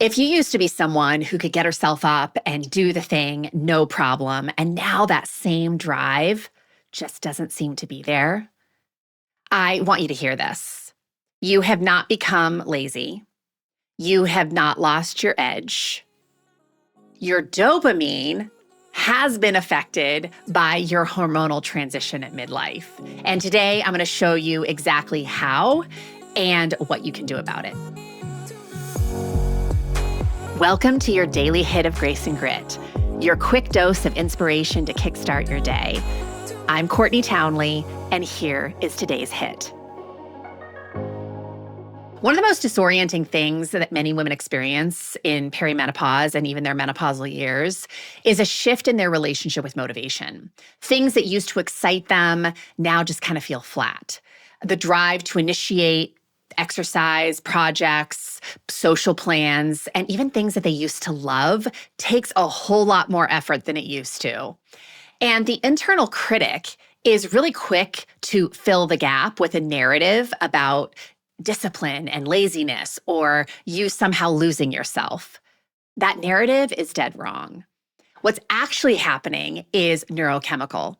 If you used to be someone who could get herself up and do the thing, no problem, and now that same drive just doesn't seem to be there, I want you to hear this. You have not become lazy. You have not lost your edge. Your dopamine has been affected by your hormonal transition at midlife. And today I'm going to show you exactly how and what you can do about it. Welcome to your daily hit of grace and grit, your quick dose of inspiration to kickstart your day. I'm Courtney Townley, and here is today's hit. One of the most disorienting things that many women experience in perimenopause and even their menopausal years is a shift in their relationship with motivation. Things that used to excite them now just kind of feel flat. The drive to initiate exercise, projects, social plans, and even things that they used to love takes a whole lot more effort than it used to. And the internal critic is really quick to fill the gap with a narrative about discipline and laziness, or you somehow losing yourself. That narrative is dead wrong. What's actually happening is neurochemical.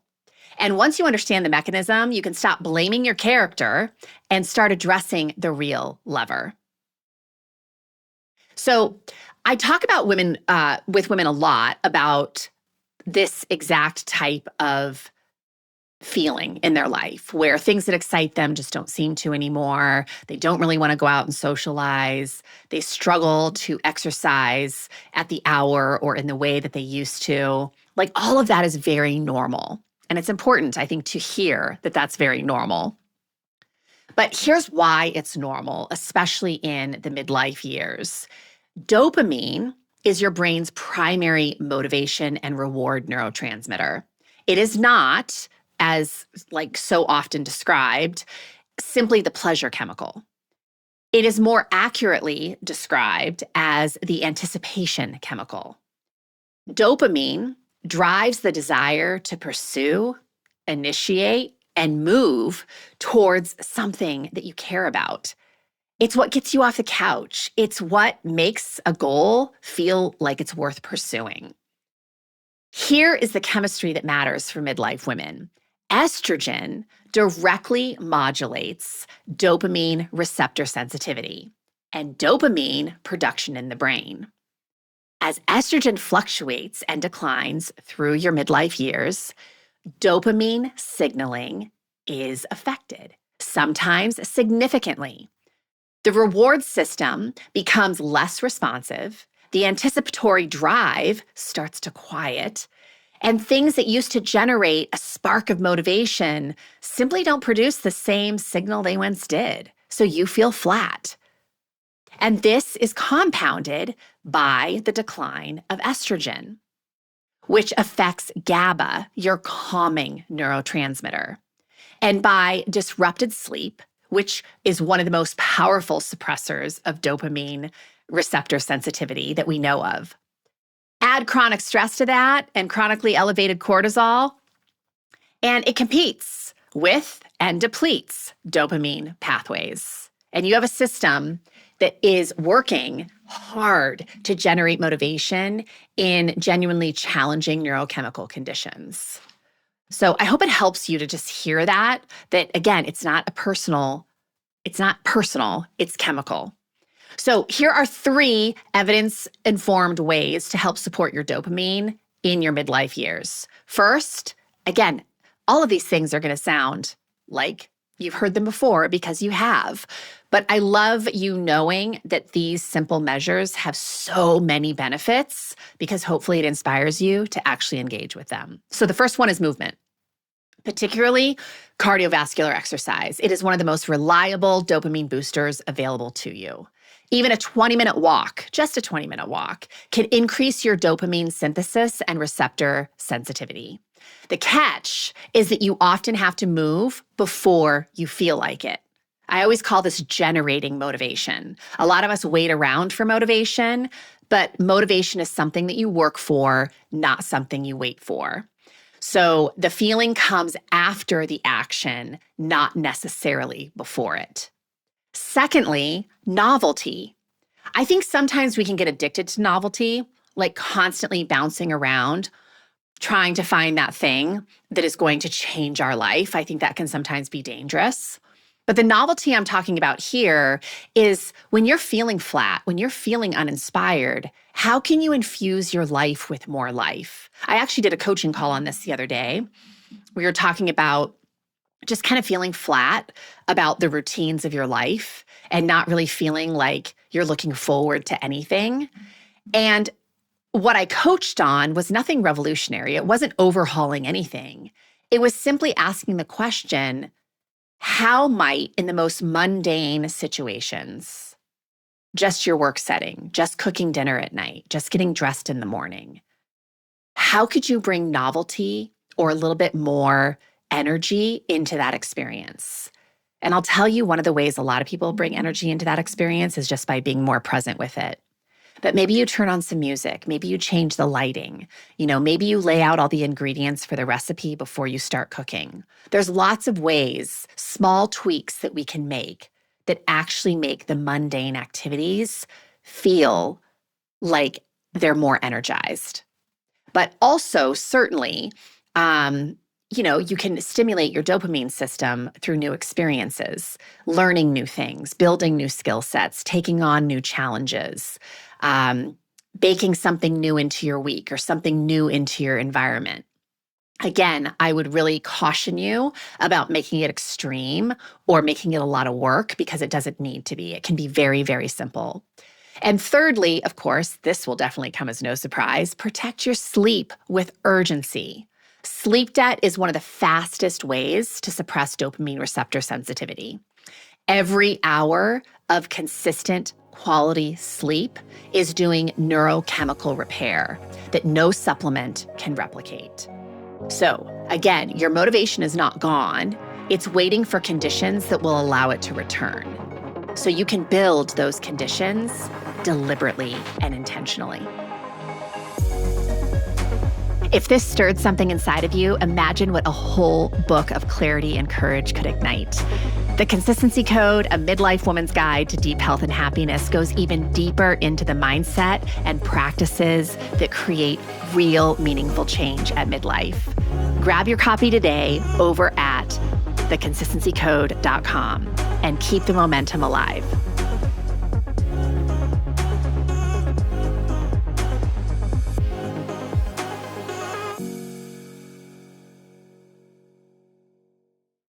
And once you understand the mechanism, you can stop blaming your character and start addressing the real lever. So I talk about women with women a lot about this exact type of feeling in their life where things that excite them just don't seem to anymore. They don't really want to go out and socialize. They struggle to exercise at the hour or in the way that they used to. Like, all of that is very normal. And it's important, I think, to hear that that's very normal. But here's why it's normal, especially in the midlife years. Dopamine is your brain's primary motivation and reward neurotransmitter. It is not, as so often described, simply the pleasure chemical. It is more accurately described as the anticipation chemical. Dopamine drives the desire to pursue, initiate, and move towards something that you care about. It's what gets you off the couch. It's what makes a goal feel like it's worth pursuing. Here is the chemistry that matters for midlife women. Estrogen directly modulates dopamine receptor sensitivity and dopamine production in the brain. As estrogen fluctuates and declines through your midlife years, dopamine signaling is affected, sometimes significantly. The reward system becomes less responsive, the anticipatory drive starts to quiet, and things that used to generate a spark of motivation simply don't produce the same signal they once did, so you feel flat. And this is compounded by the decline of estrogen, which affects GABA, your calming neurotransmitter, and by disrupted sleep, which is one of the most powerful suppressors of dopamine receptor sensitivity that we know of. Add chronic stress to that and chronically elevated cortisol, and it competes with and depletes dopamine pathways. And you have a system that is working hard to generate motivation in genuinely challenging neurochemical conditions. So I hope it helps you to just hear that again, it's not personal, it's chemical. So here are 3 evidence-informed ways to help support your dopamine in your midlife years. First, again, all of these things are going to sound like you've heard them before because you have. But I love you knowing that these simple measures have so many benefits because hopefully it inspires you to actually engage with them. So the first one is movement, particularly cardiovascular exercise. It is one of the most reliable dopamine boosters available to you. Even a 20-minute walk, just a 20-minute walk, can increase your dopamine synthesis and receptor sensitivity. The catch is that you often have to move before you feel like it. I always call this generating motivation. A lot of us wait around for motivation, but motivation is something that you work for, not something you wait for. So the feeling comes after the action, not necessarily before it. Secondly, novelty. I think sometimes we can get addicted to novelty, like constantly bouncing around, trying to find that thing that is going to change our life. I think that can sometimes be dangerous. But the novelty I'm talking about here is when you're feeling flat, when you're feeling uninspired, how can you infuse your life with more life? I actually did a coaching call on this the other day. We were talking about just kind of feeling flat about the routines of your life and not really feeling like you're looking forward to anything. And what I coached on was nothing revolutionary. It wasn't overhauling anything. It was simply asking the question, how might, in the most mundane situations, just your work setting, just cooking dinner at night, just getting dressed in the morning, how could you bring novelty or a little bit more energy into that experience? And I'll tell you, one of the ways a lot of people bring energy into that experience is just by being more present with it. But maybe you turn on some music, maybe you change the lighting, maybe you lay out all the ingredients for the recipe before you start cooking. There's lots of ways, small tweaks that we can make that actually make the mundane activities feel like they're more energized. But also, certainly, you can stimulate your dopamine system through new experiences, learning new things, building new skill sets, taking on new challenges, baking something new into your week or something new into your environment. Again, I would really caution you about making it extreme or making it a lot of work because it doesn't need to be. It can be very, very simple. And thirdly, of course, this will definitely come as no surprise, protect your sleep with urgency. Sleep debt is one of the fastest ways to suppress dopamine receptor sensitivity. Every hour of consistent quality sleep is doing neurochemical repair that no supplement can replicate. So again, your motivation is not gone. It's waiting for conditions that will allow it to return. So you can build those conditions deliberately and intentionally. If this stirred something inside of you, imagine what a whole book of clarity and courage could ignite. The Consistency Code, a midlife woman's guide to deep health and happiness, goes even deeper into the mindset and practices that create real, meaningful change at midlife. Grab your copy today over at theconsistencycode.com and keep the momentum alive.